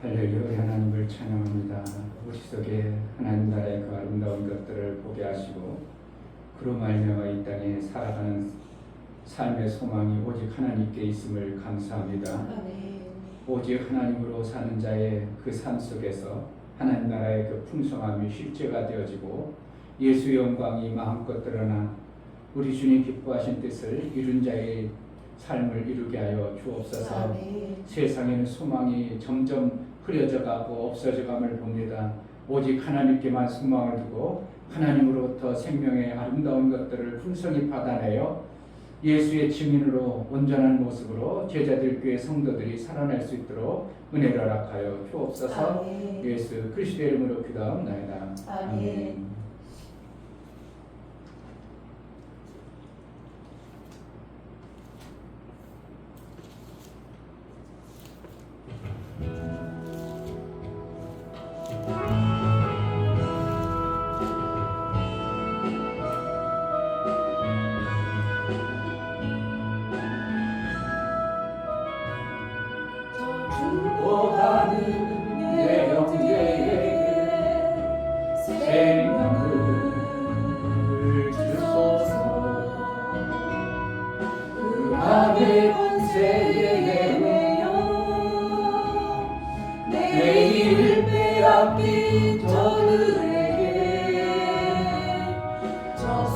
할렐루야. 하나님을 찬양합니다. 우리 속에 하나님 나라의 그 아름다운 것들을 보게 하시고 그로 말미암아 이 땅에 살아가는 삶의 소망이 오직 하나님께 있음을 감사합니다. 오직 하나님으로 사는 자의 그 삶 속에서 하나님 나라의 그 풍성함이 실제가 되어지고 예수의 영광이 마음껏 드러나 우리 주님 기뻐하신 뜻을 이룬 자의 삶을 이루게 하여 주옵소서. 세상에는 소망이 점점 흐려져 가고 없어져 감을 봅니다. 오직 하나님께만 소망을 두고 하나님으로부터 생명의 아름다운 것들을 풍성히 받아내어 예수의 증인으로 온전한 모습으로 제자들 교회 성도들이 살아날 수 있도록 은혜를 허락하여 주옵소서. 예수 그리스도의 이름으로 기도하옵나이다. 아멘.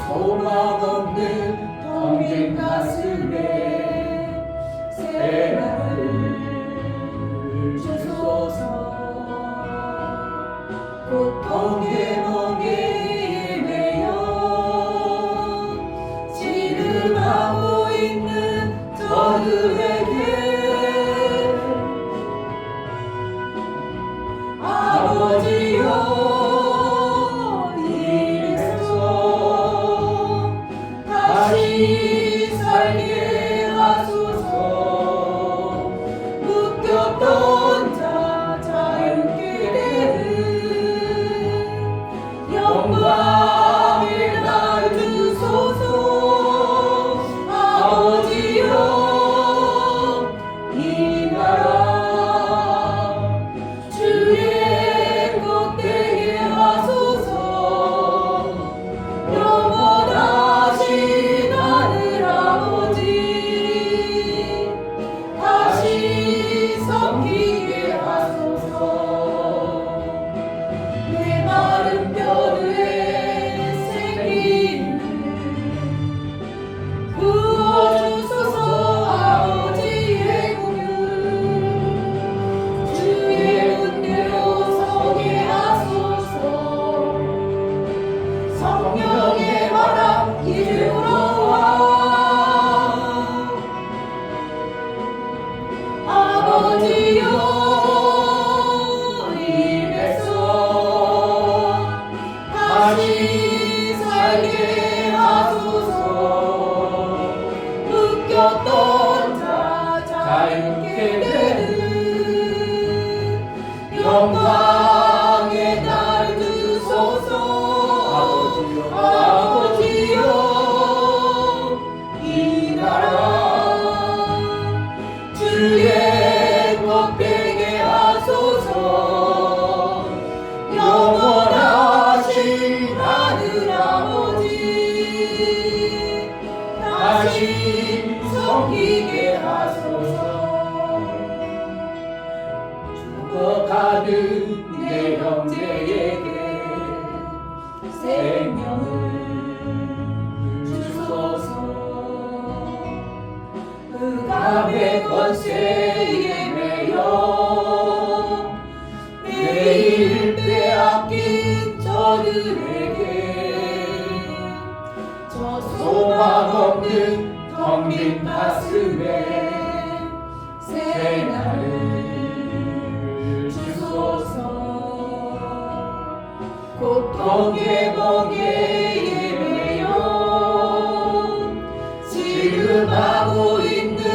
소망 없는 텅빈 가슴에 새날을 주소서. 고통의 멍에 매여 지름하고 있는 저들에게 아버지여 살게 하소서. 묶였던 자 자유케 되는 영광의 날 주소서. 아버지여 이 나라 주의 것 되게 하소서. 영원하신 다시 섬기게 하소서. 내 마른 뼈에 생기를 부어주소서. 아버지의 공유 주의 은혜로 서게 하소서. 성령의 바람 이루러 아버지여 이 백성 다시 살게 하소서. 묶였던 자 자유케 되는 영광의 날 주소서. 아버지여 이 나라 주의 것 되게 하소서. 영원하신 하늘 아버지 다시 섬기게 하소서. 죽어가는 내 형제에게 생명을 주소서. 흑암의 권세에 매여 매일 빼앗긴 저들에게 저 소망 없는 텅빈 가슴에 새날을 주소서. 고통의 멍에에 매여 지름하고 있는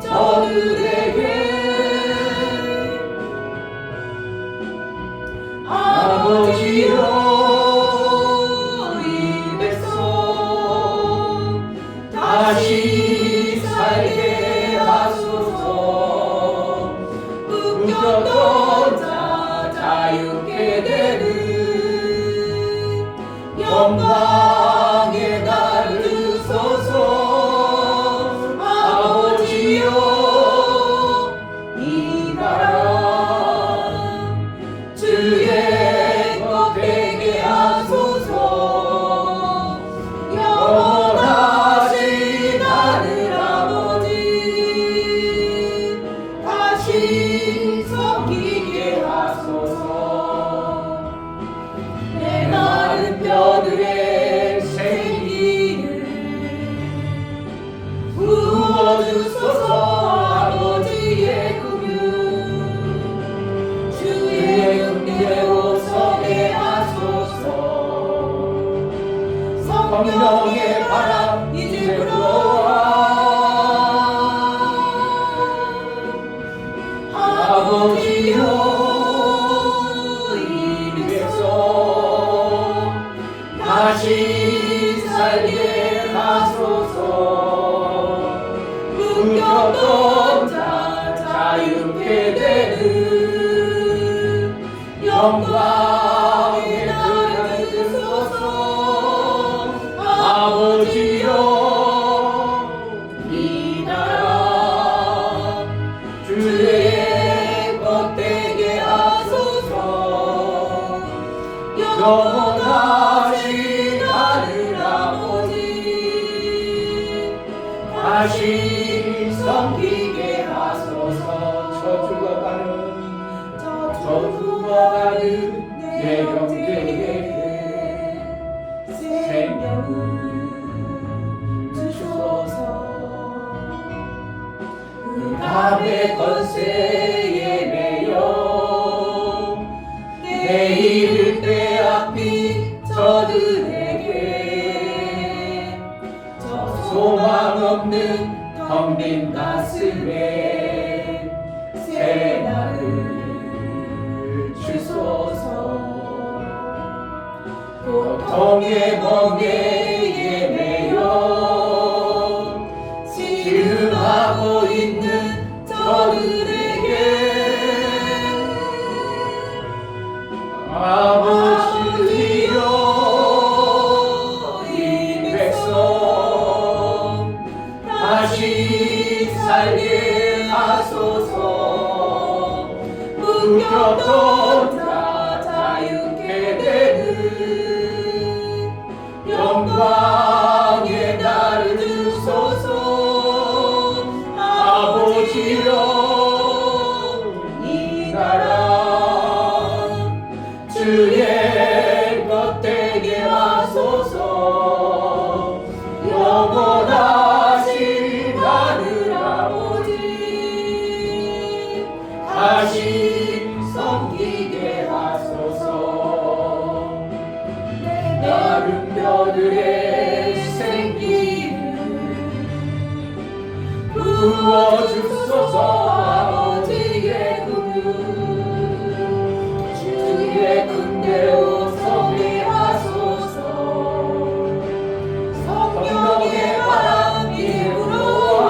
저들에게 아버지여 이 백성 다시 살게 하소서. 묶였던 자유케 되는 영광의 날을 주소서. 아버지여 이 나라 주의 것 되게 하소서. 영원하신 하늘 아버지 다시 섬기게 하소서. 내 마른 뼈들의 생기를 부어주소서. 아버지의 긍휼 주의 은혜로 서게 하소서. 성령의 바람 이제 불어와. 아버지여 이 백성 다시 살게 하소서. 묶였던 자 자유케 되는 영광의 날을 주소서. 아버지여 이 나라 주의 것 되게 하소서. 영원하신 하늘 아버지 다시 섬기게 하소서. 저주가 가는 내 형제에게 생명을 주소서. 흑암의 권세에 매여 내일을 빼앗긴 저들에게 저 소망 없는 텅 빈 가슴에 새 날을 주소서. 고통의 멍에에 매여 시름하고 있는 저들에게 아버지여 이 백성 다시 살게 하소서. 묶였던 자 자유케 되는 영광의 날을 주소서. 아버지여 이 나라 주의 것 되게 하소서. 영원하신 하늘 아버지 다시 섬기게 하소서. 내 마른 뼈들의 생기를 부어주소서. 아버지의 긍휼 주의 긍휼로 서게 하소서. 성령의 바람 이제 불어와.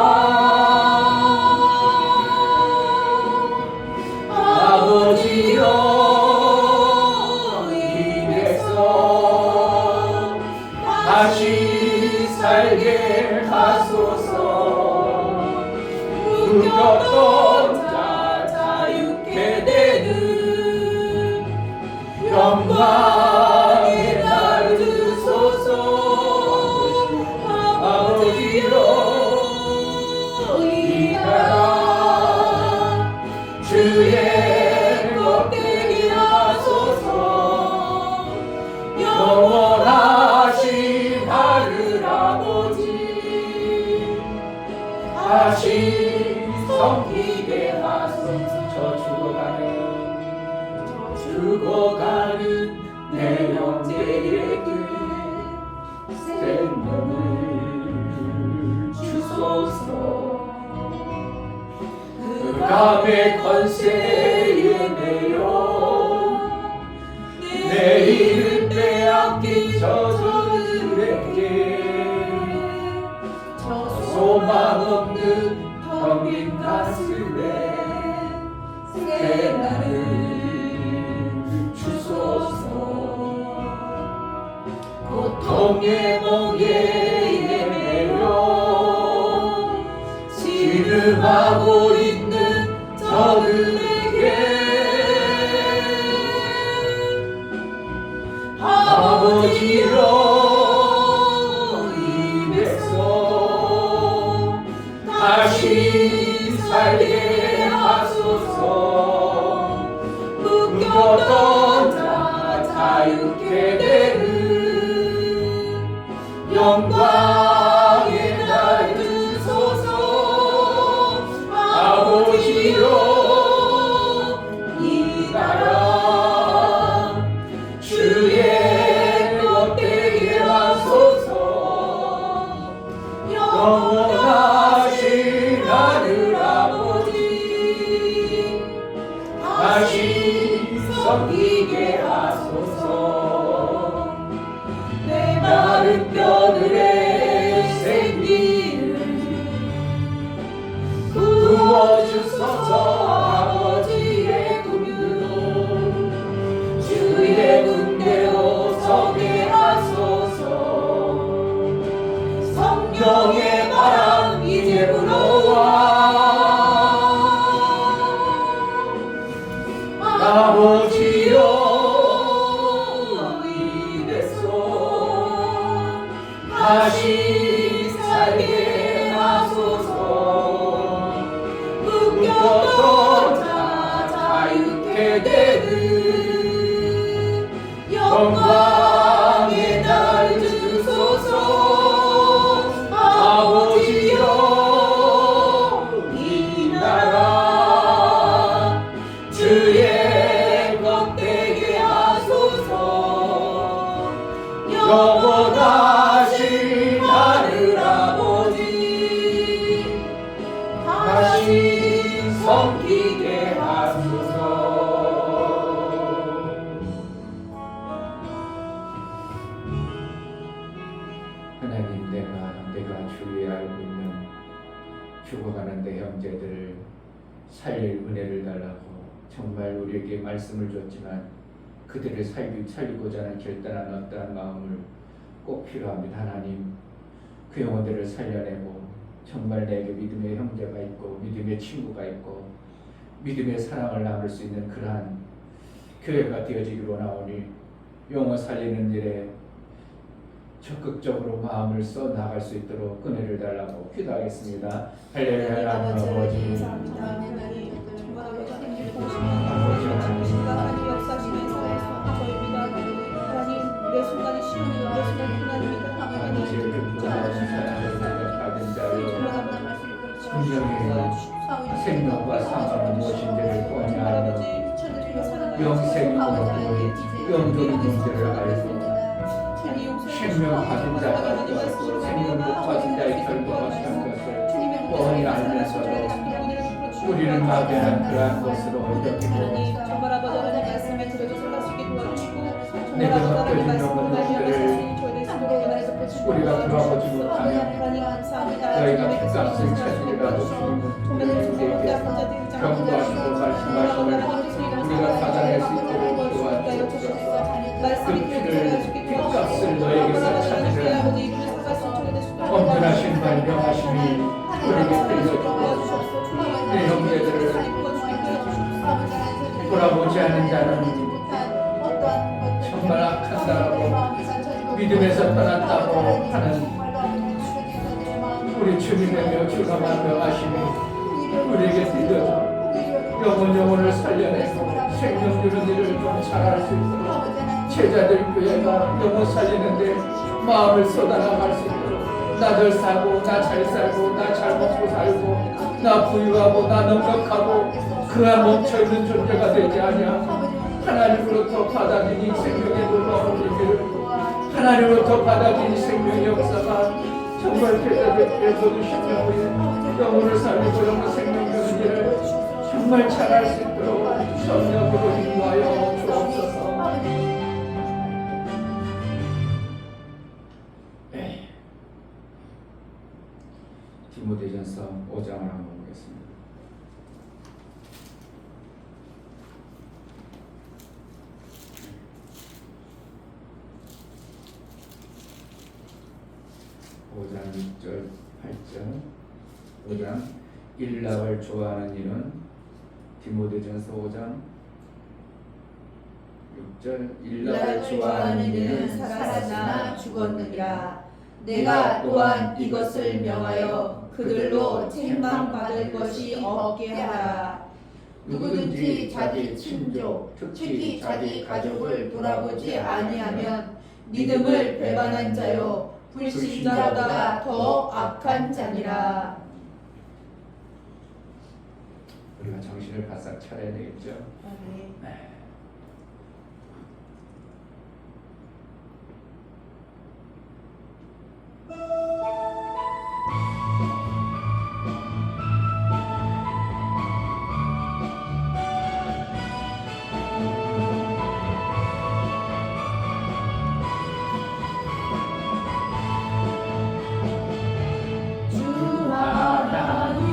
아버지여 이 백성 다시 살게 하소서. 묶였던 자 자유케 되는 영광의 날을 주소서. 아버지여 이 나라 주의 것 되게 하소서. 영원하신 하늘 아버지 다시 섬기게 하소서. 죽어가는 내 형제에게 생명을 주소서. 흑암의 권세에 매여 내일을 빼앗긴 저들에게 저 소망 없는 텅 빈 가슴에 새 날을 저들에게 아버지여 입에서 다시 살게 하소서. 묶였던 자 자유케 되는 영광의 날 주소서. 아버지여 이 나라 주의 것 되게 하소서. 영원하신 하늘 아버지 다시 섬기게 하소서. 내 마른 뼈들에 생기를 부어주소서. 아버지의 군대로 주의 군대로 서게 하소서. 성령의 바람 이제 불어와. 아버지여 입에서 다시 살게 하소서. 묶였던 자 자유케 되는 영광의 날 주소서. 아버지여 이 나라 주의 것 되게 하소서. 영원하신 하늘 아버지 다시 섬기게 하소서. 하나님, 내가 주위에 알고 있는 죽어가는 내 형제들을 살릴 은혜를 달라고 정말 우리에게 말씀을 줬지만 그들을 살리고자 하는 결단한 어떠한 마음을 꼭 필요합니다. 하나님, 그 영혼들을 살려내고 정말 내게 믿음의 형제가 있고 믿음의 친구가 있고 믿음의 사랑을 나눌 수 있는 그러한 교회가 되어지기로 나오니 영혼 살리는 일에 적극적으로 마음을 써 나갈 수 있도록 은혜를 달라고 기도하겠습니다. 할렐루야. 하나님 아버지, 하나님 역사하시면서 저희입니다. 하나님 내 순간이 시험이요 내 순간이 고난입니다. 아버지의 불쌍하신 사랑을 받은 자여 분명히 생명과 사망은 무엇인지를 뻔히 알며 영생이 무엇이고 영적인 문제를 알고 생명 받은 자가 생명 못 받은 자의 결과가 한 것을 뻔히 알면서도 우리는 막연한 그러한 것으로 여기고 정말 아버지 하나님 말씀에 들어서 살갈 수 있게 도와주시고 내가 맡겨진 영혼들을 우리가 돌아보지 못하면 너희가 빚값을 찾으리라고 주님은 우리에게 경고하시고 말씀하시면 우리가 받아낼 수 있도록 도와주옵소서. 그 피를 빚값을 너에게서 찾으려 엄분하신 발명하심이 우리에게 들려주고 내 형제들을 돌아보지 않은 자는 정말 악한다고 믿음에서 떠났다고 하는 우리 주님의 주가 말씀하심이 우리에게 들려줘 영혼을 살려내고 생명 주는 일을 좀 잘할 수 있도록 제자들 교회가 영혼 살리는데 마음을 쏟아나갈 수 있도록 나 덜 살고 나 잘 살고 나 잘 먹고 살고 나 부유하고 나 넉넉하고 그가 멈춰있는 존재가 되지 아니하고 하나님으로부터 받아들인 생명의 놀라운 일을 하나님으로부터 받아들인 생명의 역사가 정말 제자들께 모두 심령으로 영혼을 살리고 영혼 생명 주는 일을 정말 잘할 수 있도록 성령으로 인도하여 주옵소서. 디모데전서 5장을 한번 보겠습니다. (5장 6절 8절) 5장 일락을 좋아하는 이는 디모데전서 5장 6절 일락을 일락을 좋아하는 좋아하는 이는 이는 살았으나 죽었느니라. 내가 또한 이것을 명하여 그들로 책망받을 것이 없게 하라. 누구든지 자기 친족, 특히 자기 가족을 돌아보지 아니하면 믿음을 배반한 자요 불신자보다 더 악한 자니라. 우리가 정신을 바싹 차려야 되겠죠. 아멘. 네. 주 하나님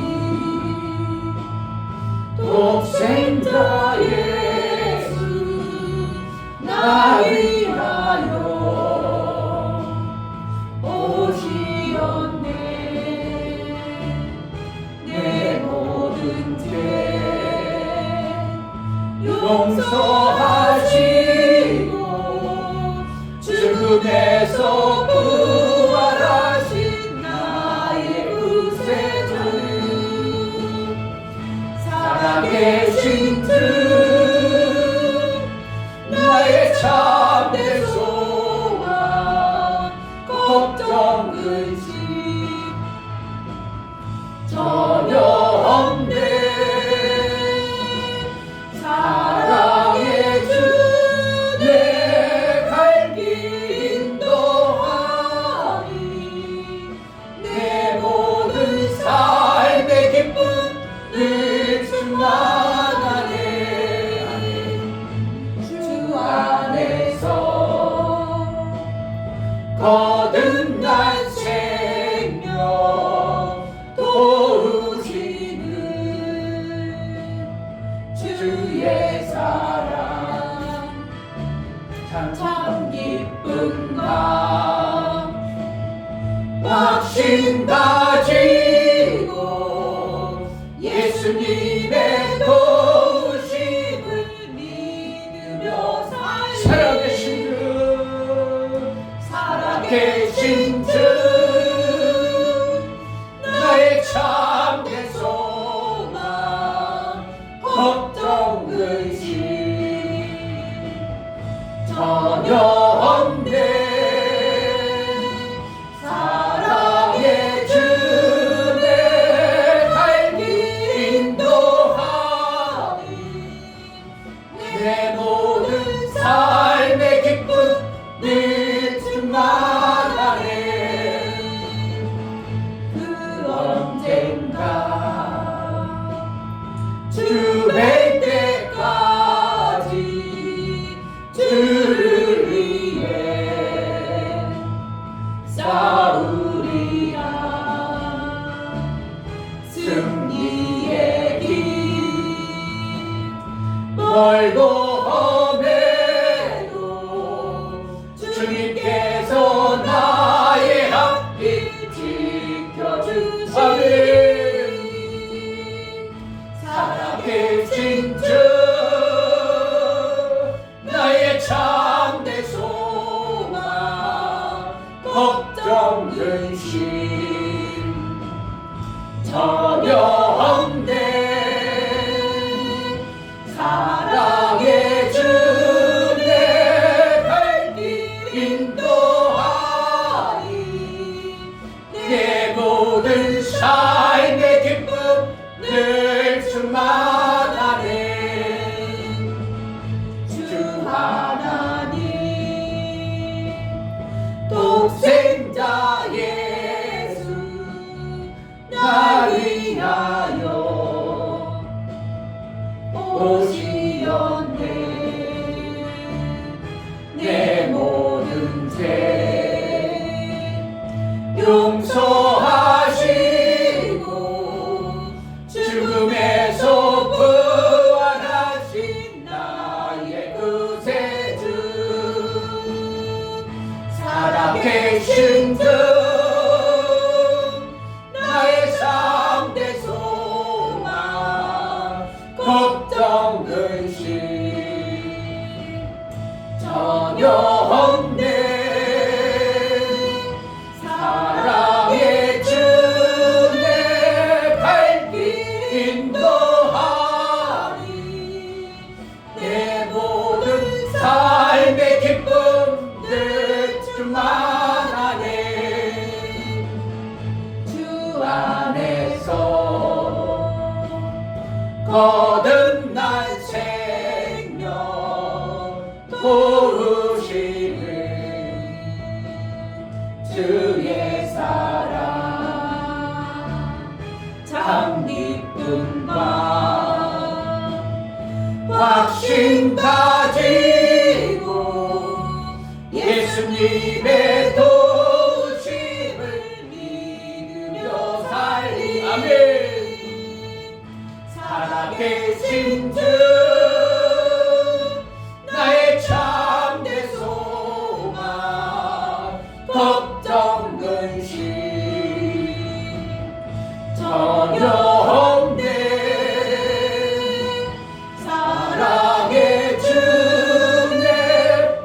독생자 예수 나 위하여 오시었네. 내 모든 죄 용서하시고 죽음에서 부활하신 나의 구세주 살아계신 주 나의 참된 소망 걱정 근심 전혀 없네. 사랑의 주 내 갈 길 인도하니 내 모든 삶의 기쁨 늘 충만하네. 주 안에서 거듭난 생명 도우시는 주의 사랑 참 기쁜 마음 확신 가지고 예수님의 도우심을 믿으며 살아계신 주 살아계신 주 나의 참된 소망 걱정 근심 전혀 없네. 사랑의 주 내 갈 길 인도하니 내 모든 삶의 기쁨 늘 충만하네. 그 언젠가 주 뵐 때까지 주를 위해 싸우리라. 승리의 길 멀고 험해도 주님께서 나의 앞길 지켜주시니 살아계신 주 나의 참된 소망 걱정 근심 전혀 없네. 사랑의 주 내 갈 길 인도하니 내 모든 삶의 기쁨 늘 충만하네. 주 하나님 독생자 예수 나 위하여 오시었네. 내 모든 죄 용서하시고 죽음에서 부활하신 나의 구세주 살아계신 주 나의 참된 소망 걱정 근심 전혀 없네. 사랑의 주내 갈 길 인도하리. 내 모든 삶의 기쁨 늘 주만 안에 주 안에서 거듭난 생명 도우시는 주의 사랑 참 기쁜 맘 확신 가지고 예수님의 도우심을 믿으며 살리. 아멘. 살아계신 주 나의 참된 소망 걱정 근심 전혀 없네. 사랑의 주내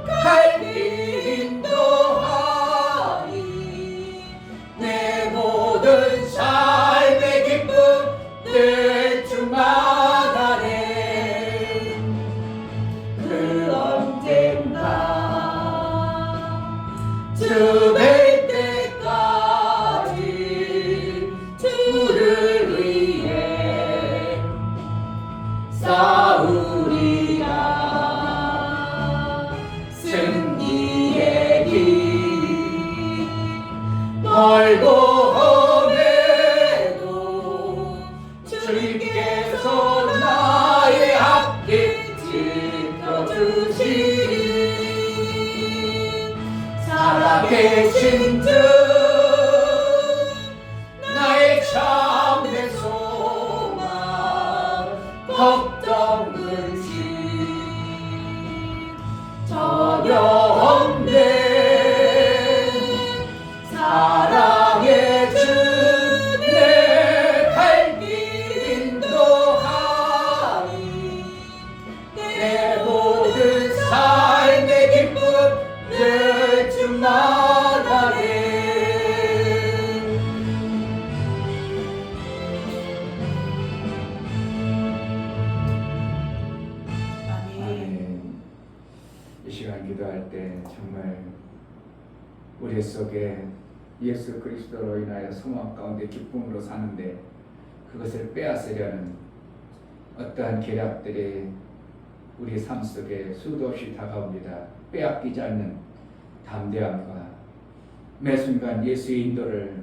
갈 길 인도하리. 내 모든 삶의 기쁨 늘 주만 안에 그 언젠가 주 뵐 때까지 주를 위해 싸우리라. 승리의 길 멀고 험해도 주님께서 나의 앞길 지켜주시리. 살아계신 주 나의 참된 소망 걱정 근심 전혀 없네. 사랑의 주내 갈 길 인도하리. 내 모든 삶의 기쁨 늘 주만 안에 아멘. 이 시간 기도할 때 정말 우리 속에 예수 그리스도로 인하여 소망 가운데 기쁨으로 사는데 그것을 빼앗으려는 어떠한 계략들이 우리 삶 속에 수도 없이 다가옵니다. 빼앗기지 않는 담대함과 매 순간 예수의 인도를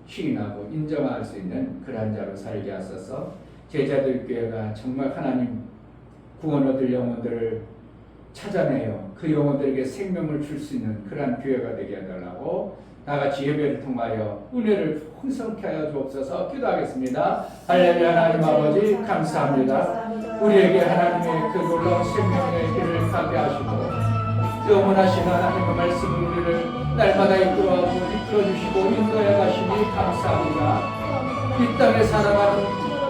시인하고 인정할 수 있는 그러한 자로 살게 하소서. 제자들 교회가 정말 하나님 구원 얻을 영혼들을 찾아내요. 그 영혼들에게 생명을 줄 수 있는 그러한 교회가 되게 해달라고 다같이 예배를 통하여 은혜를 풍성케 하여 주옵소서. 기도하겠습니다. 할렐루야. 하나님 아버지 감사합니다. 우리에게 하나님의 그 놀라운 생명의 길을 가게 하시고 영원하신 하나님의 말씀을 우리를 날마다 이끌어주시고 인도해 가시니 감사합니다. 이 땅에 살아가는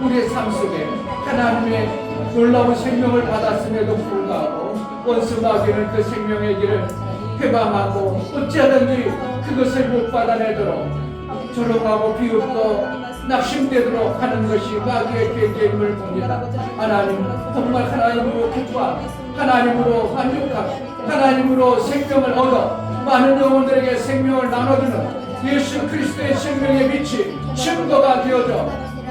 우리의 삶 속에 하나님의 놀라운 생명을 받았음에도 불구하고 원수 마귀는 그 생명의 길을 회방하고 어찌하든지 그것을 못 받아내도록 조롱하고 비웃고 낙심되도록 하는 것이 마귀의 계획임을 봅니다. 하나님 정말 하나님으로 기뻐하고 하나님으로 만족하고 하나님으로 생명을 얻어 많은 영혼들에게 생명을 나눠주는 예수 그리스도의 생명의 빛이 증거가 되어져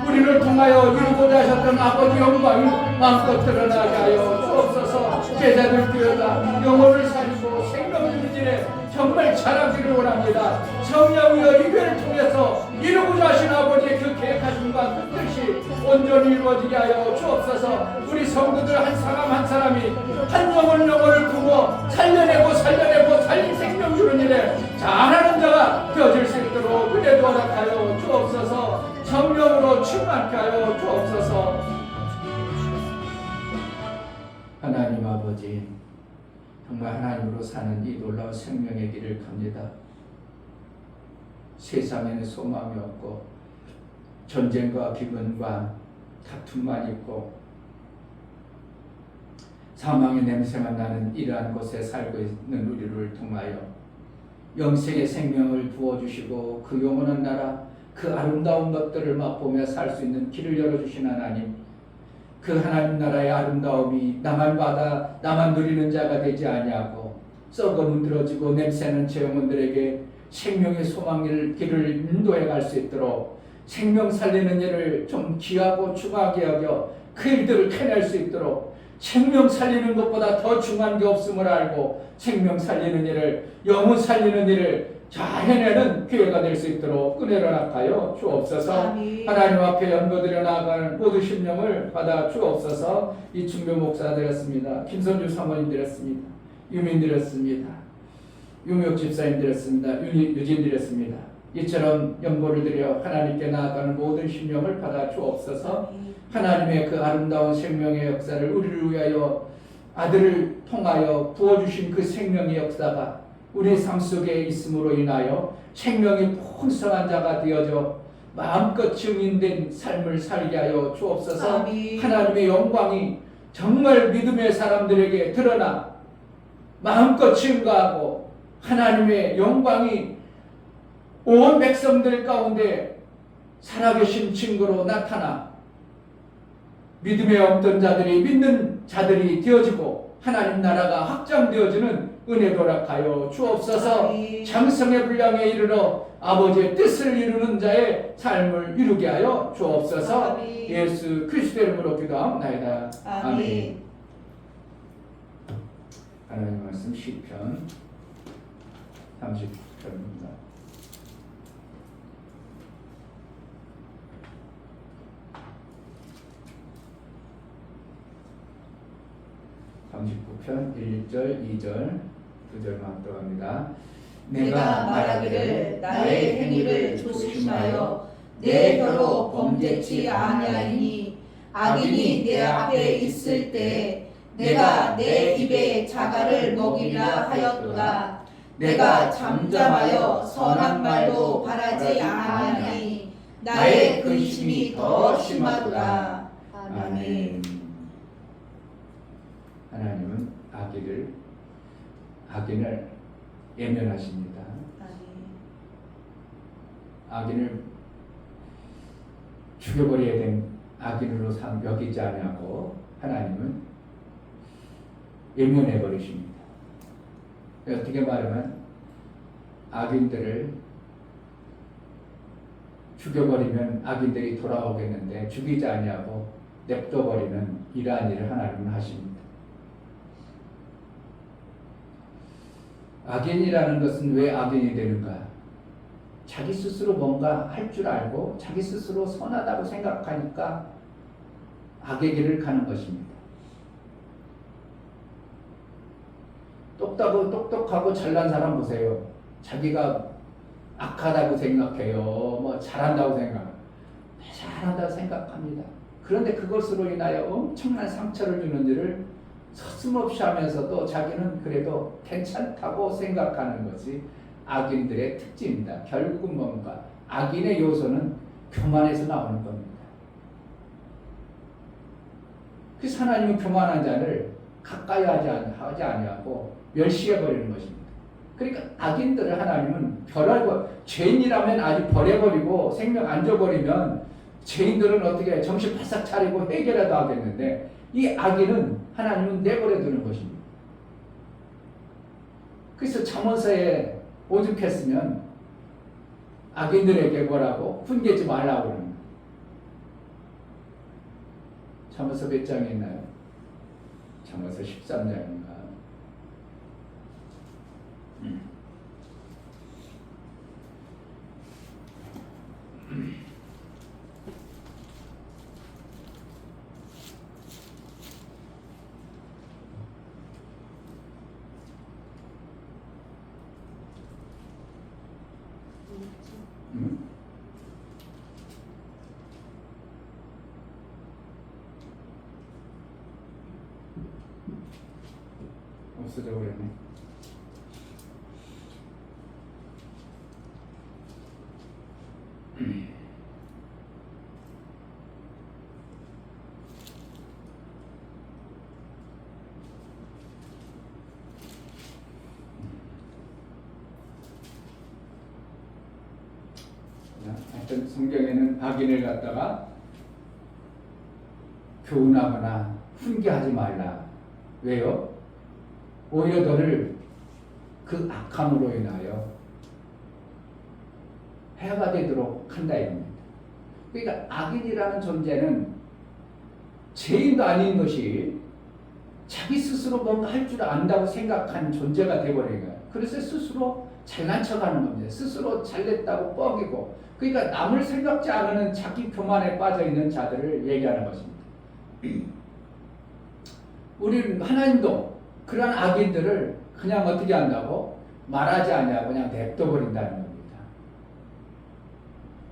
우리를 통하여 이루고자 하셨던 아버지 영광이 마음껏 드러나게 하여 주옵소서. 제자들 교회가 영혼을 살리고 생명 주는 일에 정말 잘하기를 원합니다. 성령이여 이 교회를 통해서 이루고자 하신 아버지의 그 계획하심과 그 뜻이 온전히 이루어지게 하여 주옵소서. 우리 성도들 한 사람 한 사람이 한 영혼을 두고 살려내고 살린 생명 주는 일에 잘하는 자가 되어질 수 있도록 은혜도 허락하여 주옵소서. 성령으로 충만케 하여 주옵소서. 하나님 아버지 정말 하나님으로 사는 이 놀라운 생명의 길을 갑니다. 세상에는 소망이 없고 전쟁과 기근과 다툼만 있고 사망의 냄새가 나는 이러한 곳에 살고 있는 우리를 통하여 영생의 생명을 부어주시고 그 영원한 나라 그 아름다운 것들을 맛보며 살 수 있는 길을 열어주신 하나님, 그 하나님 나라의 아름다움이 나만 받아 나만 누리는 자가 되지 아니하고 썩어 문드러지고 냄새는 제 영혼들에게 생명의 소망의 길을 인도해 갈 수 있도록 생명 살리는 일을 좀 귀하고 중하게 여겨 그 일들을 해낼 수 있도록 생명 살리는 것보다 더 중요한 게 없음을 알고 생명 살리는 일을 영혼 살리는 일을 잘 해내는 기회가 될 수 있도록 은혜를 허락하여 주옵소서. 아멘. 하나님 앞에 연고드려 나아가는 모든 심령을 받아 주옵소서. 이충교 목사 드렸습니다. 김선주 사모님 드렸습니다. 유민 드렸습니다. 유명 집사님 드렸습니다. 유진 드렸습니다. 이처럼 연고를 드려 하나님께 나아가는 모든 심령을 받아 주옵소서. 하나님의 그 아름다운 생명의 역사를 우리를 위하여 아들을 통하여 부어주신 그 생명의 역사가 우리 삶 속에 있음으로 인하여 생명이 풍성한 자가 되어져 마음껏 증인된 삶을 살게 하여 주옵소서. 아멘. 하나님의 영광이 정말 믿음의 사람들에게 드러나 마음껏 증거하고 하나님의 영광이 온 백성들 가운데 살아계신 증거로 나타나 믿음의 없던 자들이 믿는 자들이 되어지고 하나님 나라가 확장되어지는 은혜도 허락하여 주옵소서. 아멘. 장성의 분량에 이르러 아버지의 뜻을 이루는 자의 삶을 이루게 하여 주옵소서. 아멘. 예수 그리스도의 이름으로 기도하옵나이다. 아멘. 하나님 말씀 시편 30편입니다. (39편) 1절 2절 2절만 들어갑니다. 내가 말하기를 나의 행위를 조심하여 내 혀로 범죄치 아니하리니 악인이 내 앞에 있을 때 내가 내 입에 자갈을 먹이라 하였도다. 내가 잠잠하여 선한 말도 바라지 아니하니 나의 근심이 더 심하도다. 아멘. 하나님은 악인을 예면하십니다. 악인을 죽여버려야 된 악인으로 여기지 아니하고 하나님은 예면해 버리십니다. 어떻게 말하면 악인들을 죽여버리면 악인들이 돌아오겠는데 죽이지 아니하고 냅둬버리는 이러한 일을 하나님은 하십니다. 악인이라는 것은 왜 악인이 되는가? 자기 스스로 뭔가 할 줄 알고 자기 스스로 선하다고 생각하니까 악의 길을 가는 것입니다. 똑똑하고 잘난 사람 보세요. 자기가 악하다고 생각해요. 뭐 잘한다고 생각합니다. 그런데 그것으로 인하여 엄청난 상처를 주는 일을 서슴없이 하면서도 자기는 그래도 괜찮다고 생각하는 것이 악인들의 특징입니다. 결국은 뭔가 악인의 요소는 교만에서 나오는 겁니다. 그래서 하나님은 교만한 자를 가까이 하지 아니하고 멸시해버리는 것입니다. 그러니까 악인들을 하나님은 죄인이라면 아주 버려버리고 생명 안 줘버리면 죄인들은 어떻게 정신 바싹 차리고 해결해도 하겠는데 이 악인은 하나님은 내버려 두는 것입니다. 그래서 잠언서에 오죽했으면 악인들에게 뭐라고 훈계지 말라고 그러는 거예요. 잠언서 몇 장에 있나요? 잠언서 13장인가? 없어져 버렸네. 하여튼 성경에는 악인을 갖다가 교훈하거나 훈계하지 말라. 왜요? 오히려 너를 그 악함으로 인하여 해가 되도록 한다 이겁니다. 그러니까 악인이라는 존재는 죄인도 아닌 것이 자기 스스로 뭔가 할 줄 안다고 생각한 존재가 되어버린 거예요. 그래서 스스로 잘난 척하는 겁니다. 스스로 잘냈다고 뻐기고, 그러니까 남을 생각지 않는 자기 교만에 빠져있는 자들을 얘기하는 것입니다. 우리 하나님도 그런 악인들을 그냥 어떻게 한다고? 말하지 않냐고 그냥 냅둬버린다는 겁니다.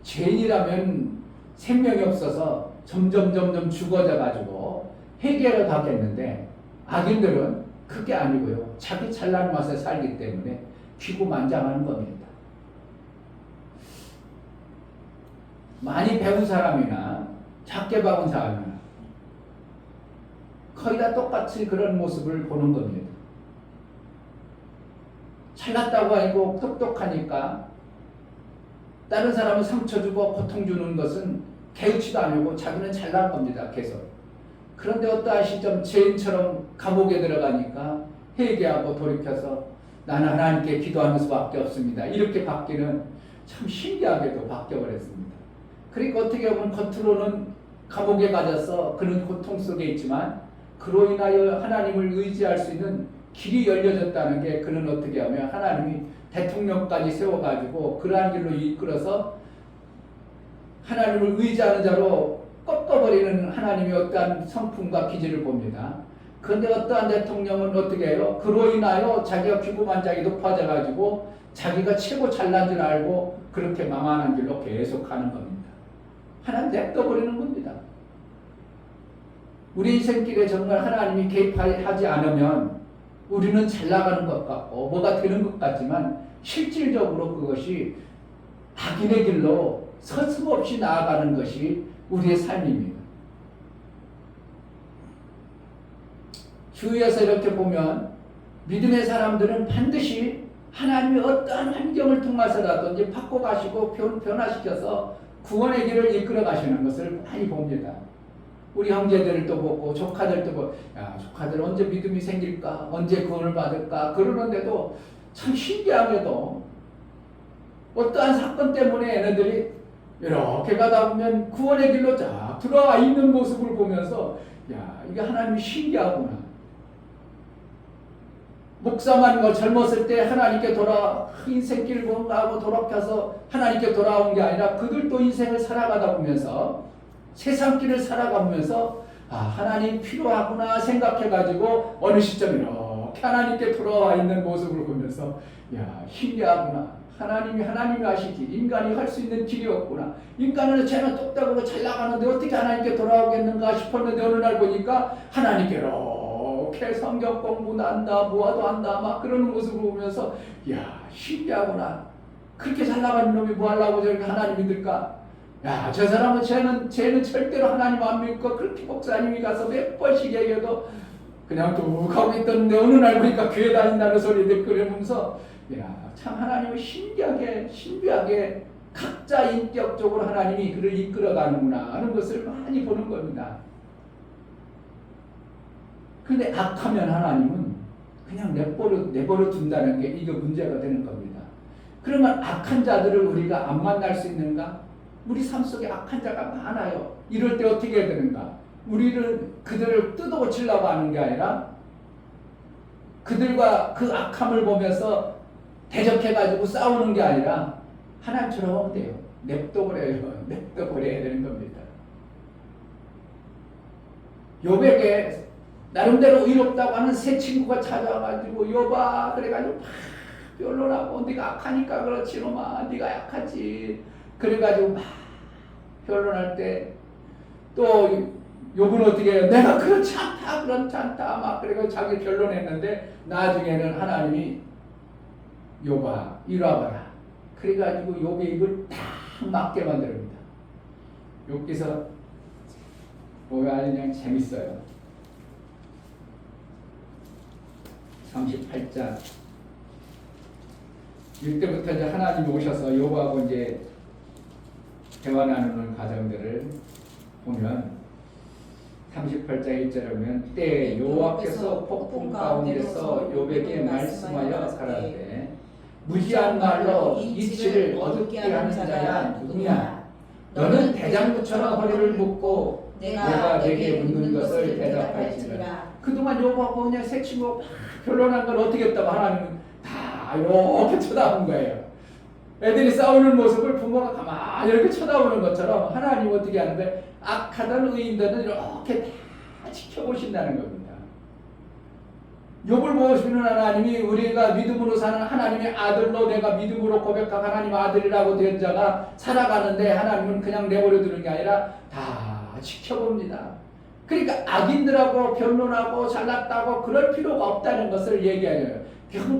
죄인이라면 생명이 없어서 점점 죽어져가지고 해결을 받겠는데, 악인들은 그게 아니고요. 자기 잘난 맛에 살기 때문에 기고만장하는 겁니다. 많이 배운 사람이나 작게 배운 사람이나 거의 다 똑같이 그런 모습을 보는 겁니다. 잘났다고 하고 똑똑하니까 다른 사람은 상처 주고 고통 주는 것은 개의치도 아니고 자기는 잘난 겁니다. 계속. 그런데 어떠한 시점 죄인처럼 감옥에 들어가니까 회개하고 돌이켜서 나는 하나님께 기도하는 수밖에 없습니다. 이렇게 바뀌는, 참 신기하게도 바뀌어버렸습니다. 그러니까 어떻게 보면 겉으로는 감옥에 갇아서 그는 고통 속에 있지만 그로 인하여 하나님을 의지할 수 있는 길이 열려졌다는 게, 그는 어떻게 하면 하나님이 대통령까지 세워가지고 그러한 길로 이끌어서 하나님을 의지하는 자로 꺾어버리는 하나님의 어떠한 성품과 기질을 봅니다. 그런데 어떠한 대통령은 어떻게 해요? 그로 인하여 자기가 기고만장이 높아져가지고 자기가 최고 잘난 줄 알고 그렇게 망하는 길로 계속 가는 겁니다. 하나님 냅둬버리는 겁니다. 우리 인생길에 정말 하나님이 개입하지 않으면 우리는 잘 나가는 것 같고 뭐가 되는 것 같지만 실질적으로 그것이 악인의 길로 서슴없이 나아가는 것이 우리의 삶입니다. 주위에서 이렇게 보면 믿음의 사람들은 반드시 하나님이 어떠한 환경을 통해서라든지 바꿔가시고 변화시켜서 구원의 길을 이끌어 가시는 것을 많이 봅니다. 우리 형제들도 보고 조카들도 보고, 야, 조카들 언제 믿음이 생길까? 언제 구원을 받을까? 그러는데도 참 신기하게도 어떠한 사건 때문에 얘네들이 이렇게 가다 보면 구원의 길로 쫙 들어와 있는 모습을 보면서, 야, 이게 하나님이 신기하구나. 목사만 젊었을 때 하나님께 인생길 뭔가하고 돌아펴서 하나님께 돌아온 게 아니라 그들도 인생을 살아가다 보면서 세상길을 살아가면서 하나님 필요하구나 생각해가지고 어느 시점 이렇게 하나님께 돌아와 있는 모습을 보면서, 야, 신기하구나. 하나님이 하시지 인간이 할 수 있는 길이 없구나. 인간은 쟤는 똑딱하고 잘 나가는데 어떻게 하나님께 돌아오겠는가 싶었는데 어느 날 보니까 하나님께 이렇게 성경 공부도 한다, 모아도 한다, 막 그러는 모습을 보면서, 야, 신기하구나. 그렇게 잘 나가는 놈이 뭐 하려고 저렇게 하나님 믿을까? 야, 저 사람은 쟤는 절대로 하나님 안 믿고 그렇게 목사님이 가서 몇 번씩 얘기해도 그냥 뚝 하고 있던데 어느 날 보니까 교회 다닌다는 소리들 그러면서, 야, 참 하나님은 신비하게 각자 인격적으로 하나님이 그를 이끌어가는구나 하는 것을 많이 보는 겁니다. 그런데 악하면 하나님은 그냥 내버려 둔다는 게 이게 문제가 되는 겁니다. 그러면 악한 자들을 우리가 안 만날 수 있는가? 우리 삶 속에 악한 자가 많아요. 이럴 때 어떻게 해야 되는가? 그들을 뜯어고치려고 하는 게 아니라 그들과 그 악함을 보면서 대적해가지고 싸우는 게 아니라 하나님처럼 하면 돼요. 냅둬버려야 되는 겁니다. 욥에게 나름대로 의롭다고 하는 새 친구가 찾아와가지고, 욥아, 그래가지고 막 변론하고, 네가 악하니까 그렇지 놈아, 네가 약하지. 그래가지고 막 변론할 때 또 욥은 어떻게 해요? 내가 그렇지 않다 막 그래가지고 자기 변론했는데 나중에는 하나님이 욥아 이리 와봐라. 그래가지고 욥의 입을 딱 막게 만듭니다. 욥기서 보면 그냥 재밌어요. 38장 이때부터 이제 하나님이 오셔서 욥하고 이제 대화 나누는 과정들을 보면 38장 1절에 보면 때 여호와께서 폭풍 가운데서 욥에게 말씀하여 가라사대 무지한 말로 이치를 어둡게 하는 자야 누구냐 너는 대장부처럼 허리를 묶고 내가 내게 묻는 것을 대답할지니라. 그동안 욥하고 그냥 새치고 변론한 걸 어떻게 했다고 하나님은 다 이렇게 쳐다본 거예요. 애들이 싸우는 모습을 부모가 가만히 이렇게 쳐다보는 것처럼 하나님 어떻게 하는데 악하던 의인들은 이렇게 다 지켜보신다는 겁니다. 욥을 보시는 하나님이 우리가 믿음으로 사는 하나님의 아들로 내가 믿음으로 고백한 하나님 아들이라고 된 자가 살아가는데 하나님은 그냥 내버려 두는 게 아니라 다 지켜봅니다. 그러니까 악인들하고 변론하고 잘났다고 그럴 필요가 없다는 것을 얘기하려요.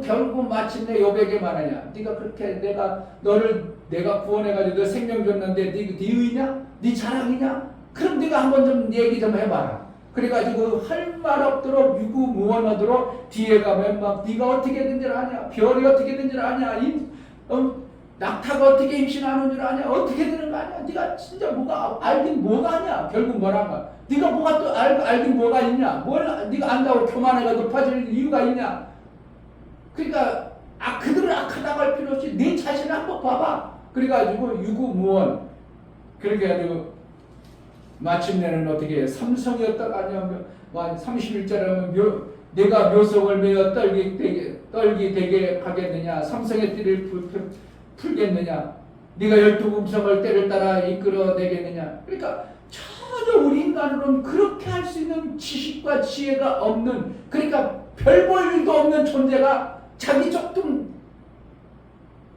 결국 마침내 욥에게 말하냐 네가 그렇게 내가 구원해가지고 너 생명 줬는데 네 의냐? 네 자랑이냐? 그럼 네가 한번 좀 얘기 좀 해봐라. 그래가지고 할 말 없도록 유구무원하도록 뒤에 가면 막 네가 어떻게든 줄 아냐? 별이 어떻게든 줄 아냐? 낙타가 어떻게 임신하는 줄 아냐? 어떻게 되는 거 아냐? 네가 진짜 뭐가 알긴 뭐가 아냐? 결국 뭐란가? 네가 뭐가 또 알긴 뭐가 있냐? 뭘 네가 안다고 교만해가 높아질 이유가 있냐? 그러니까 그들을 악하다고 할 필요 없이 네 자신을 한번 봐봐. 그래가지고 유구무원 그렇게 해가지고 마침내는 어떻게 해? 삼성이었다가 아니면 31절에 하면 내가 묘석을 매어 떨기 되게 하겠느냐? 삼성의 띠를 풀겠느냐? 네가 12금성을 때를 따라 이끌어내겠느냐? 그러니까 전혀 우리 인간으로는 그렇게 할 수 있는 지식과 지혜가 없는 그러니까 별 볼 일도 없는 존재가 자기 조금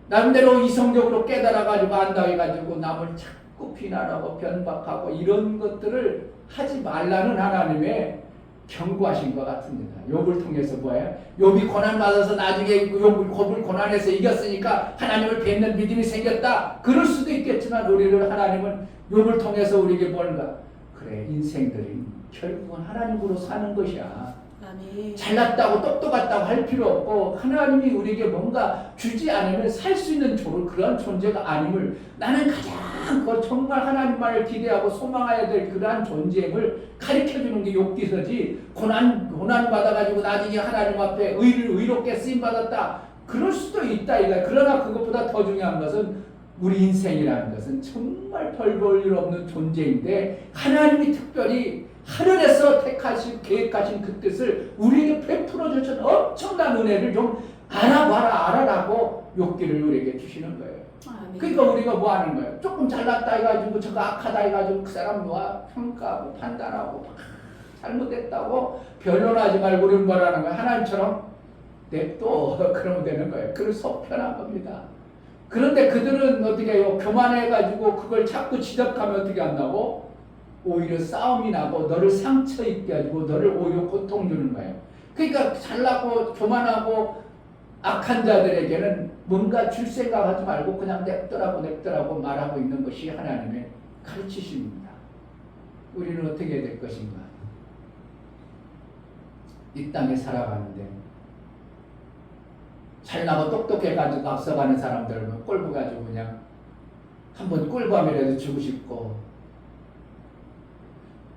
남대로 이성적으로 깨달아가지고 안다해가지고 남을 자꾸 비난하고 변박하고 이런 것들을 하지 말라는 하나님의 경고하신 것 같습니다. 욥을 통해서 뭐예요? 욥이 고난받아서 나중에 욥을 고난에서 이겼으니까 하나님을 뵙는 믿음이 생겼다. 그럴 수도 있겠지만 우리를 하나님은 욥을 통해서 우리에게 뭔가 그래 인생들이 결국은 하나님으로 사는 것이야. 아멘. 잘났다고 똑똑하다고 할 필요 없고 하나님이 우리에게 뭔가 주지 않으면 살 수 있는 그런 존재가 아님을 나는 가장 정말 하나님만을 기대하고 소망해야 될 그러한 존재임을 가르쳐주는 게 욥기서지 고난 받아가지고 나중에 하나님 앞에 의롭게 쓰임받았다 그럴 수도 있다 이거야. 그러나 그것보다 더 중요한 것은 우리 인생이라는 것은 정말 별 볼 일 없는 존재인데 하나님이 특별히 하늘에서 택하신 계획하신 그 뜻을 우리에게 베풀어 주신 엄청난 은혜를 좀 알아라고 욥기를 우리에게 주시는 거예요. 아멘. 그러니까 우리가 뭐 하는 거예요? 조금 잘났다 해가지고 저거 악하다 해가지고 그 사람 평가하고 판단하고 잘못했다고 변론하지 말고 우리는 뭐라는 거예요? 하나님처럼 냅둬 그러면 되는 거예요. 그걸 속편한 겁니다. 그런데 그들은 어떻게 해요? 교만해가지고 그걸 자꾸 지적하면 어떻게 한다고? 오히려 싸움이 나고 너를 상처 입게 하고 너를 오히려 고통 주는 거예요. 그러니까 잘나고 교만하고 악한 자들에게는 뭔가 줄 생각하지 말고 그냥 냅더라고 말하고 있는 것이 하나님의 가르치심입니다. 우리는 어떻게 될 것인가? 이 땅에 살아가는데 잘나고 똑똑해가지고 앞서가는 사람들은 꼴보 가지고 그냥 한번 꿀밤이라도 주고 싶고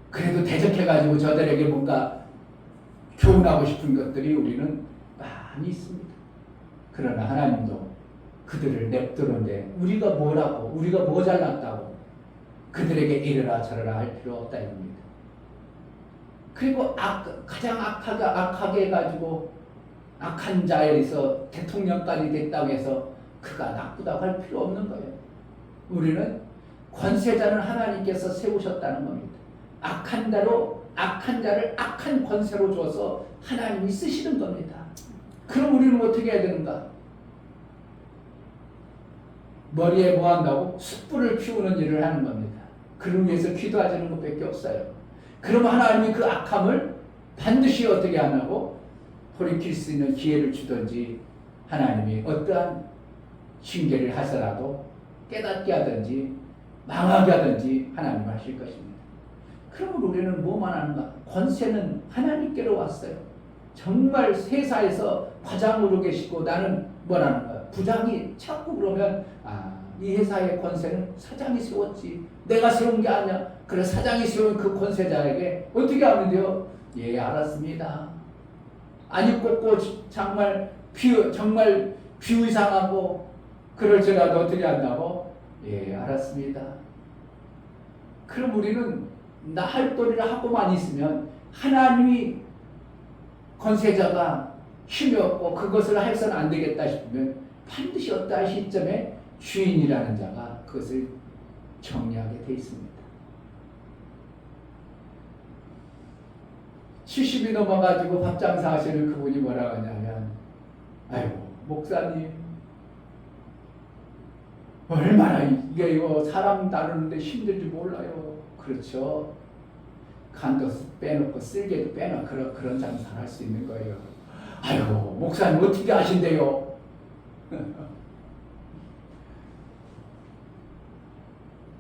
그래도 대적해가지고 저들에게 뭔가 교훈하고 싶은 것들이 우리는 많이 있습니다. 그러나 하나님도 그들을 냅두는데 우리가 뭐라고 우리가 뭐 잘났다고 그들에게 이르라 저르라 할 필요 없다 이겁니다. 그리고 가장 악하게 해가지고 악한 자에서 대통령까지 됐다고 해서 그가 나쁘다고 할 필요 없는 거예요. 우리는 권세자는 하나님께서 세우셨다는 겁니다. 악한 자를 악한 권세로 줘서 하나님이 쓰시는 겁니다. 그럼 우리는 어떻게 해야 되는가? 머리에 뭐 한다고? 숯불을 피우는 일을 하는 겁니다. 그를 위해서 기도하자는 것밖에 없어요. 그러면 하나님이 그 악함을 반드시 어떻게 하냐고? 돌이킬 수 있는 기회를 주든지 하나님이 어떠한 징계를 하더라도 깨닫게 하든지 망하게 하든지 하나님 하실 것입니다. 그러면 우리는 뭐만 하는가? 권세는 하나님께로 왔어요. 정말 세사에서 과장으로 계시고 나는 뭐라는 거야? 부장이 자꾸 그러면 이 회사의 권세는 사장이 세웠지. 내가 세운 게 아니야. 그래 사장이 세운 그 권세자에게 어떻게 하면 돼요? 예, 알았습니다. 아니 꼭 정말 비의상하고 그럴지라도 어떻게 한다고? 예, 알았습니다. 그럼 우리는 나 할 도리를 하고만 있으면 하나님이 권세자가 힘이 없고 그것을 해서는 안 되겠다 싶으면 반드시 어떠한 시점에 주인이라는 자가 그것을 정리하게 돼 있습니다. 70이 넘어가지고 밥 장사하시는 그분이 뭐라고 하냐면, 아이고 목사님 얼마나 이게 사람 다루는데 힘들지 몰라요. 그렇죠. 간도 빼놓고 쓸개도 빼놓고 그런 장사를 할 수 있는 거예요. 아이고 목사님 어떻게 아신대요?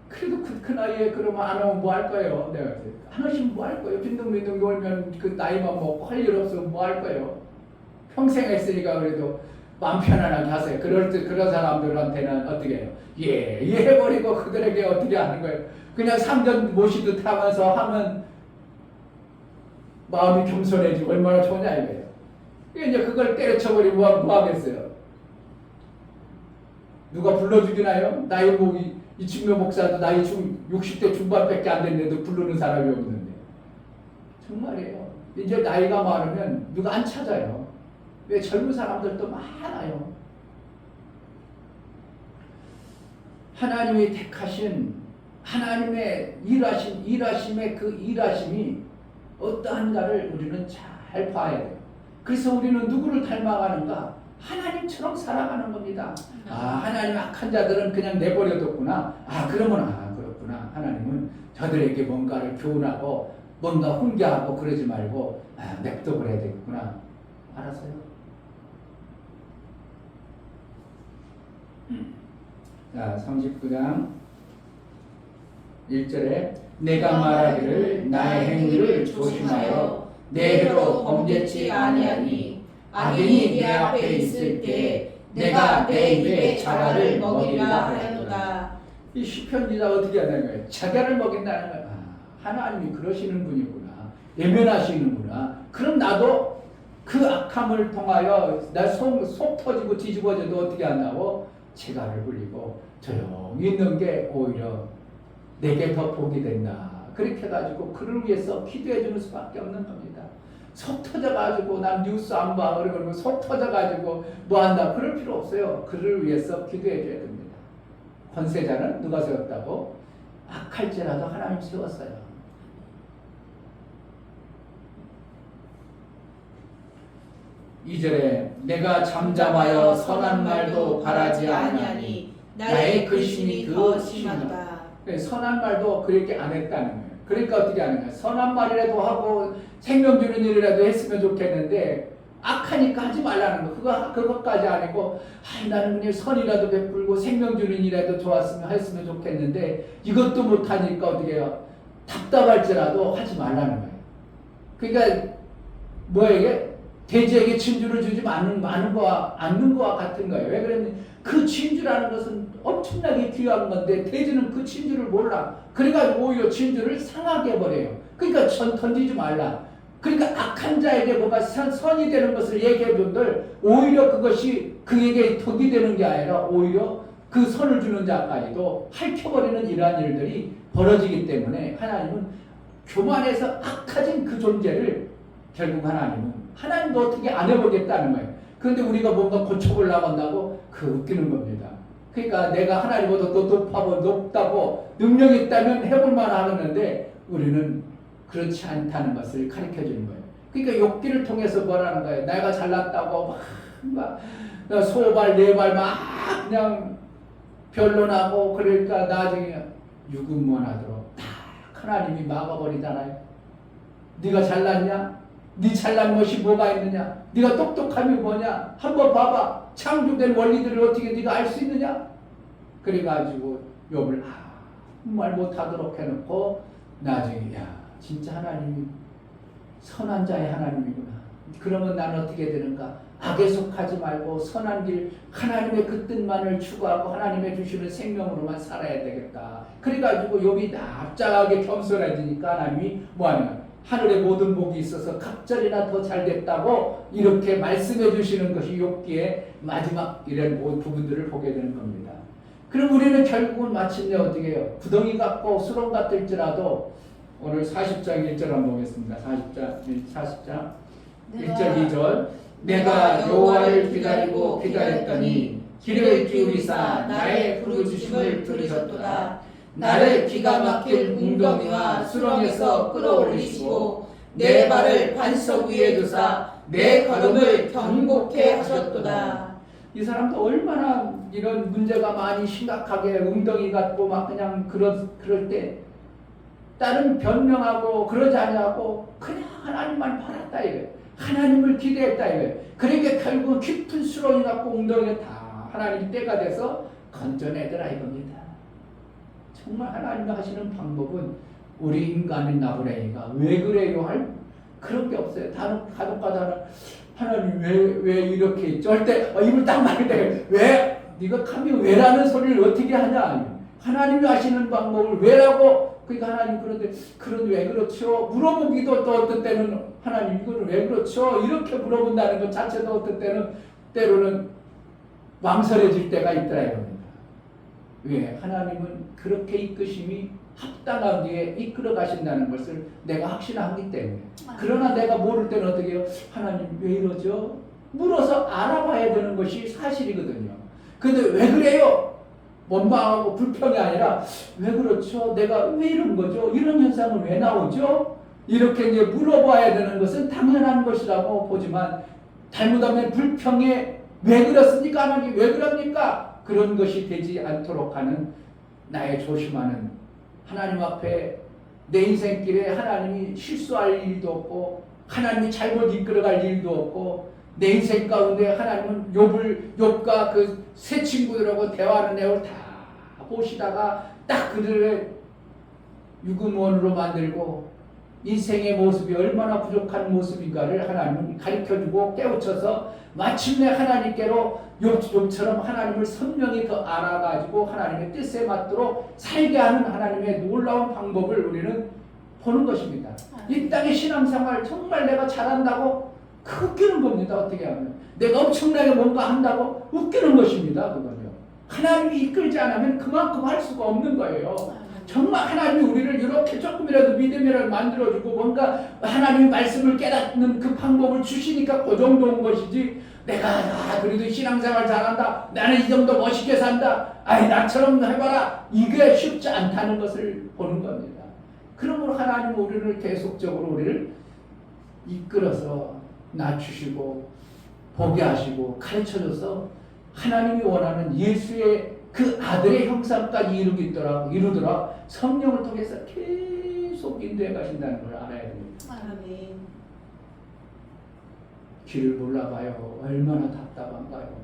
그래도 그 나이에 그러면 안 하면 뭐 할 거예요? 내가 안 하시면 뭐 할 거예요? 빈둥빈둥 놀면 그 나이만 먹고 할 일 없으면 뭐 할 거예요? 평생 했으니까 그래도 마음 편안하게 하세요. 그런 사람들한테는 어떻게 해요? 예 해버리고 그들에게 어떻게 하는 거예요? 그냥 상전 모시듯 하면서 하면 마음이 겸손해지고 얼마나 좋냐 이거예요. 이제 그걸 때려쳐버리면 뭐 하겠어요? 누가 불러주기나요? 나이 이충묘 목사도 나이 60대 중반밖에 안 됐는데도 부르는 사람이 없는데 정말이에요. 이제 나이가 많으면 누가 안 찾아요. 왜 젊은 사람들도 많아요. 하나님이 택하신 하나님의 일하심의 그 일하심이 어떠한가를 우리는 잘 봐야 돼요. 그래서 우리는 누구를 닮아가는가? 하나님처럼 살아가는 겁니다. 하나님 악한 자들은 그냥 내버려뒀구나. 그러면 그렇구나. 하나님은 저들에게 뭔가를 교훈하고 뭔가 훈계하고 그러지 말고 냅둬버려야 되겠구나. 알았어요? 자, 39장 1절에 내가 말하기를 나의 행위를 조심하여 내 혀로 범죄치 아니하니 악인이 내 앞에 있을 때 내가 내 입에 자갈을 먹이리라 하였도다. 이 시편기자 어떻게 하는 거예요? 자갈을 먹인다는 거야. 하나님이 그러시는 분이구나. 예면하시는구나. 그럼 나도 그 악함을 통하여 나 속 터지고 뒤집어져도 어떻게 한다고? 자갈을 불리고 조용히 있는 게 오히려 내게 더 복이 된다. 그렇게 해가지고 그를 위해서 기도해 주는 수밖에 없는 겁니다. 속 터져가지고 난 뉴스 안 봐. 그리고 속 터져가지고 뭐 한다. 그럴 필요 없어요. 그를 위해서 기도해 줘야 됩니다. 권세자는 누가 세웠다고? 악할지라도 하나님 세웠어요. 이절에 내가 잠잠하여 선한 말도 바라지 아니하니 나의 근심이 더 심하다. 선한 말도 그렇게 안 했다는 거예요. 그러니까 어떻게 하는 거예요? 선한 말이라도 하고 생명 주는 일이라도 했으면 좋겠는데 악하니까 하지 말라는 거. 그것까지 아니고 나는 그냥 선이라도 베풀고 생명 주는 일이라도 좋았으면 했으면 좋겠는데 이것도 못하니까 어떻게 해요? 답답할지라도 하지 말라는 거예요. 그러니까 뭐에게? 돼지에게 진주를 주지 않는 거와 같은 거예요. 왜 그러냐면 그 진주라는 것은 엄청나게 귀한 건데 돼지는 그 진주를 몰라. 그래가지고 오히려 진주를 상하게 해버려요. 그러니까 던지지 말라. 그러니까 악한 자에게 뭐가 선이 되는 것을 얘기해 준들 오히려 그것이 그에게 덕이 되는 게 아니라 오히려 그 선을 주는 자까지도 핥혀버리는 이러한 일들이 벌어지기 때문에 하나님은 교만해서 악해진 그 존재를 결국 하나님도 어떻게 안 해보겠다는 거예요. 그런데 우리가 뭔가 고쳐보려고 한다고 웃기는 겁니다. 그러니까 내가 하나님보다 더 높다고 능력이 있다면 해볼만 하겠는데 우리는 그렇지 않다는 것을 가르쳐 주는 거예요. 그러니까 욕기를 통해서 뭐라는 거예요. 내가 잘났다고 막 소발 네발 막 그냥 변론하고 그러니까 나중에 유근무원하도록 다 하나님이 막아버리잖아요. 네가 잘났냐? 네 잘난 것이 뭐가 있느냐? 네가 똑똑함이 뭐냐? 한번 봐봐. 창조된 원리들을 어떻게 네가 알 수 있느냐? 그래가지고 욥을 말 못하도록 해놓고 나중에 진짜 하나님이 선한 자의 하나님이구나. 그러면 나는 어떻게 되는가? 악에 속하지 말고 선한 길, 하나님의 그 뜻만을 추구하고 하나님의 주시는 생명으로만 살아야 되겠다. 그래가지고 욥이 납작하게 겸손해지니까 하나님이 뭐하냐? 하늘의 모든 복이 있어서 갑절이나 더 잘 됐다고 이렇게 말씀해 주시는 것이 욥기의 마지막 이런 부분들을 보게 되는 겁니다. 그럼 우리는 결국은 마침내 어떻게 해요? 구덩이 같고 수렁 같을지라도 오늘 40장 1절 한번 보겠습니다. 40장 1절 2절 내가 여호와를 기다리고 기다렸더니 귀를 기울이사 나의 부르짖음을 들으셨도다. 나를 기가 막힐 웅덩이와 수렁에서 끌어올리시고 내 발을 반석 위에 두사 내 걸음을 견고케 하셨도다. 이 사람도 얼마나 이런 문제가 많이 심각하게 웅덩이 같고 막 그냥 그럴 때 다른 변명하고 그러지 아니하고 그냥 하나님만 바랐다 이거예요. 하나님을 기대했다 이거예요. 그러니까 결국 깊은 수렁이 같고 웅덩이가 다 하나님 때가 돼서 건져내더라 이겁니다. 정말 하나님이 하시는 방법은 우리 인간인 나부랭이가 왜 그래요 할 그런 게 없어요. 가족과다는 하나님 왜 이렇게 있죠? 할 때 입을 딱 막을 때 왜? 네가 감히 왜라는 소리를 어떻게 하냐? 하나님이 하시는 방법을 왜라고 그러니까 하나님 그런 왜 그렇죠? 물어보기도 또 어떤 때는 하나님 이거는 왜 그렇죠? 이렇게 물어본다는 것 자체도 어떤 때로는 망설여질 때가 있더라 이겁니다. 왜? 하나님은 그렇게 이끄심이 합당한 뒤에 이끌어 가신다는 것을 내가 확신하기 때문에. 그러나 내가 모를 때는 어떻게 해요? 하나님 왜 이러죠? 물어서 알아봐야 되는 것이 사실이거든요. 근데 왜 그래요? 원망하고 불평이 아니라 왜 그렇죠? 내가 왜 이런 거죠? 이런 현상은 왜 나오죠? 이렇게 이제 물어봐야 되는 것은 당연한 것이라고 보지만 잘못하면 불평에 왜 그렇습니까? 하나님 왜 그럽니까? 그런 것이 되지 않도록 하는 나의 조심하는 하나님 앞에 내 인생길에 하나님이 실수할 일도 없고 하나님이 잘못 이끌어갈 일도 없고 내 인생 가운데 하나님은 욥과 그 세 친구들하고 대화하는 내용을 다 보시다가 딱 그들의 유근원으로 만들고 인생의 모습이 얼마나 부족한 모습인가를 하나님은 가르쳐주고 깨우쳐서 마침내 하나님께로 욥처럼 하나님을 선명히 더 알아가지고 하나님의 뜻에 맞도록 살게 하는 하나님의 놀라운 방법을 우리는 보는 것입니다. 이 땅의 신앙생활 정말 내가 잘한다고 그 웃기는 겁니다. 어떻게 하면 내가 엄청나게 뭔가 한다고 웃기는 것입니다. 그거요. 하나님이 이끌지 않으면 그만큼 할 수가 없는 거예요. 정말 하나님이 우리를 이렇게 조금이라도 믿음이라도 만들어주고 뭔가 하나님의 말씀을 깨닫는 그 방법을 주시니까 그 정도인 것이지 내가 그래도 신앙생활 잘한다 나는 이 정도 멋있게 산다 아이 나처럼 해봐라 이게 쉽지 않다는 것을 보는 겁니다. 그러므로 하나님은 우리를 계속적으로 우리를 이끌어서 낮추시고 보게 하시고 가르쳐줘서 하나님이 원하는 예수의 그 아들의 형상까지 이루더라 성령을 통해서 계속 인도해 가신다는 걸 알아야 됩니다. 아멘. 길을 몰라봐요. 얼마나 답답한가요.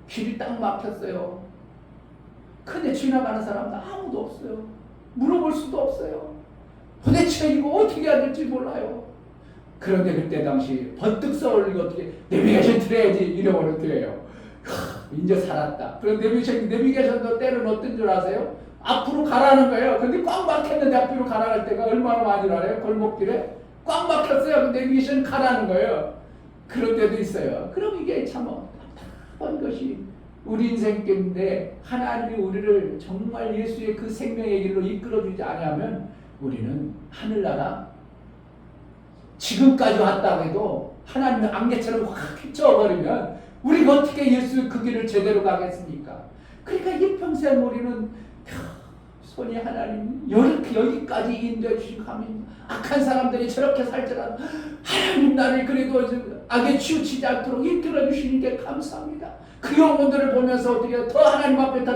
길이 딱 막혔어요. 근데 지나가는 사람도 아무도 없어요. 물어볼 수도 없어요. 도대체 이거 어떻게 해야 될지 몰라요. 그런데 그때 당시 번뜩 써올리고 어떻게 내비게이션 틀어야지 이러고는 틀어요. 이제 살았다. 그런 내비게이션도 때는 어떤 줄 아세요? 앞으로 가라는 거예요. 근데 꽉 막혔는데 앞으로 가라는 때가 얼마나 많이 알아요? 골목길에 꽉 막혔어요. 내비게이션 가라는 거예요. 그런 때도 있어요. 그럼 이게 참 답답한 것이 우리 인생인데 하나님이 우리를 정말 예수의 그 생명의 길로 이끌어주지 않으면 우리는 하늘나라 지금까지 왔다고 해도 하나님의 안개처럼 확 휘쳐버리면 우리가 어떻게 예수 그 길을 제대로 가겠습니까? 그러니까 이 평생 우리는 손이 하나님 이렇게 여기까지 인도해 주시고 하면 악한 사람들이 저렇게 살더라도 하나님 나를 그래도 악에 치우치지 않도록 이끌어 주시는 게 감사합니다. 그 영혼들을 보면서 어떻게 더 하나님 앞에 더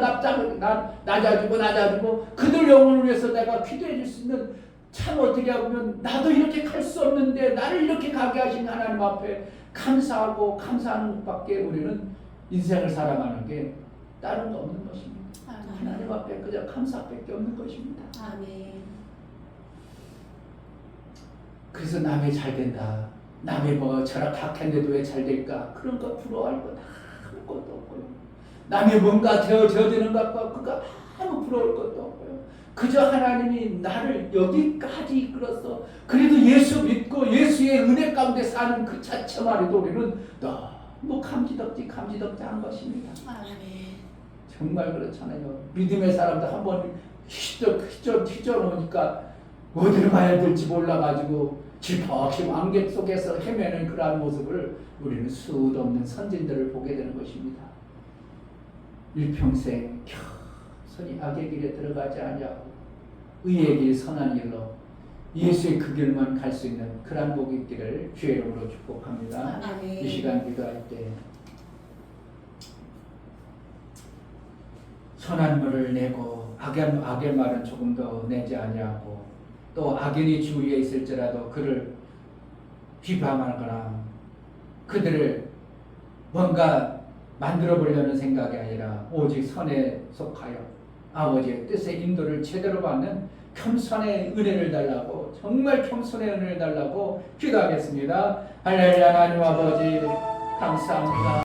낮아지고 그들 영혼을 위해서 내가 기도해 줄 수 있는 참 어떻게 보면 나도 이렇게 갈 수 없는데 나를 이렇게 가게 하신 하나님 앞에 감사하고 감사하는 것밖에 우리는 인생을 살아가는 게 다른 거 없는 것입니다. 아멘. 하나님 앞에 그저 감사밖에 없는 것입니다. 아멘. 그래서 남의 잘 된다. 남의 뭐 절약학했는데도 왜 잘 될까? 그런 거 부러워할 거 아무것도 없고요. 남의 뭔가 되어져야 되는 것 같고 그거 아무 부러울 것도 없고요. 그저 하나님이 나를 여기까지 이끌어서 그래도 예수 믿고 예수의 은혜 가운데 사는 그 자체만으로도 우리는 너무 감지덕지한 것입니다. 정말 그렇잖아요. 믿음의 사람들 한번 휘저놓으니까 어디로 가야 될지 몰라가지고 질퍽이 안개 속에서 헤매는 그러한 모습을 우리는 수도 없는 선진들을 보게 되는 것입니다. 일평생 겸손히 악의 길에 들어가지 아니하고 의의 길 선한 길로 예수의 그 길만 갈 수 있는 그러한 복이 있기를 주의 이름으로 축복합니다. 이 시간 기도할 때 선한 말을 내고 악의 말은 조금 더 내지 아니하고 또 악인이 주위에 있을지라도 그를 비방하거나 그들을 뭔가 만들어 보려는 생각이 아니라 오직 선에 속하여 아버지의 뜻의 인도를 제대로 받는 겸손의 은혜를 달라고 정말 겸손의 은혜를 달라고 기도하겠습니다. 할렐루야. 하나님 아버지 감사합니다.